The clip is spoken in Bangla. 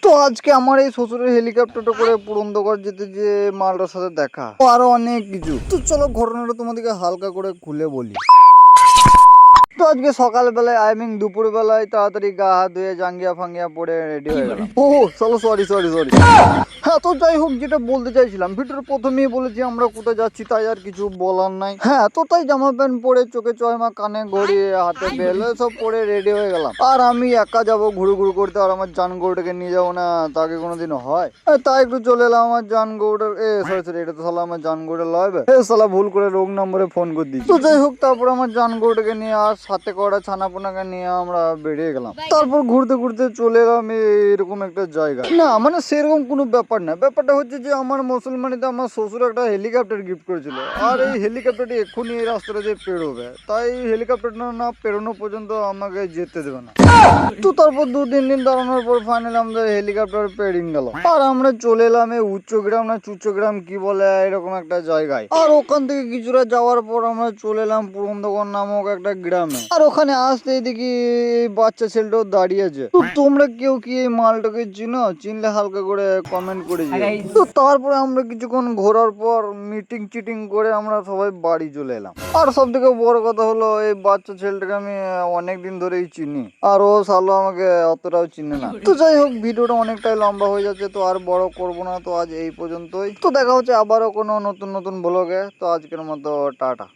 তো আজকে আমার এই শ্বশুরের হেলিকপ্টারটা করে পুরন্দর যেতে যে মালটার সাথে দেখা ও আরো অনেক কিছু। তো চলো ঘটনাটা তোমাদেরকে হালকা করে খুলে বলি। তো আজকে সকালবেলায় দুপুর বেলায় তাড়াতাড়ি গা হাত ধুয়ে জাঙ্গিয়া ফাঙ্গিয়া পরে রেডি হয়ে গেলাম। ও চলো সরি সরি সরি। হ্যাঁ, তো যাই হোক, যেটা বলতে চাইছিলাম, ভিডিওর প্রথমেই বলেছি আমরা কোথায় যাচ্ছি, তাই আর কিছু বলার নাই। হ্যাঁ, তো তাই জামা প্যান্ট পরে, চোখে চশমা, কানে ঘড়ি, হাতে বেল সব পরে রেডি হয়ে গেলাম। আর আমি একা যাবো ঘুরু ঘুরু করতে, আর আমার জান গৌড়াকে নিয়ে যাবো না, তাকে কোনোদিন হয়? তাই একটু চলে এলাম আমার জান গৌড়ের সরি সরি, এটা তো সালা আমার জান গৌড়ের লয়বে, সালা ভুল করে রোগ নম্বরে ফোন করে দিচ্ছি। তো যাই হোক, তারপর আমার জান গৌড়াকে নিয়ে আর সাথে করা ছানাপোনাকে নিয়ে আমরা বেরিয়ে গেলাম। তারপর ঘুরতে ঘুরতে চলে এলাম এরকম একটা জায়গায়। না মানে সেরকম কোনো ব্যাপার না, ব্যাপারটা হচ্ছে যে আমার মুসলমানিতে আমার শ্বশুর একটা হেলিকপ্টার গিফট করেছিল, আর এই হেলিকপ্টারটি এক্ষুনি এই রাস্তাটা দিয়ে পেরোবে, তাই হেলিকপ্টারটা না পেরোনো পর্যন্ত আমাকে যেতে দেবে না। তো তারপর 2-3 দিন দাঁড়ানোর পর ফাইনালি আমাদের হেলিকপ্টার পেরিং গেল, আর আমরা চলে এলাম এই উচ্চগ্রাম না চুচ্চগ্রাম কি বলে এরকম একটা জায়গায়। আর ওখান থেকে কিছুটা যাওয়ার পর আমরা চলে এলাম পুরন্দর নামক একটা গ্রামে। আর ওখানে আসতেই দেখি এই বাচ্চা ছেলেটাও দাঁড়িয়ে আছে। তো তোমরা কেউ কি এই মালটাকে চিনো? চিনলে হালকা করে কমেন্ট করে দিও। তো তারপরে আমরা কিছুক্ষণ ঘোরার পর মিটিং চিটিং করে আমরা সবাই বাড়ি চলে এলাম। আর সব থেকে বড় কথা হলো, এই বাচ্চা ছেলেটাকে আমি অনেকদিন ধরেই চিনি, আর ও সালো আমাকে অতটাও চিনে না। তো যাই হোক, ভিডিওটা অনেকটাই লম্বা হয়ে যাচ্ছে, তো আর বড় করব না। তো আজ এই পর্যন্তই। তো দেখা হচ্ছে আবারও কোনো নতুন নতুন ব্লগে। তো আজকের মতো টাটা।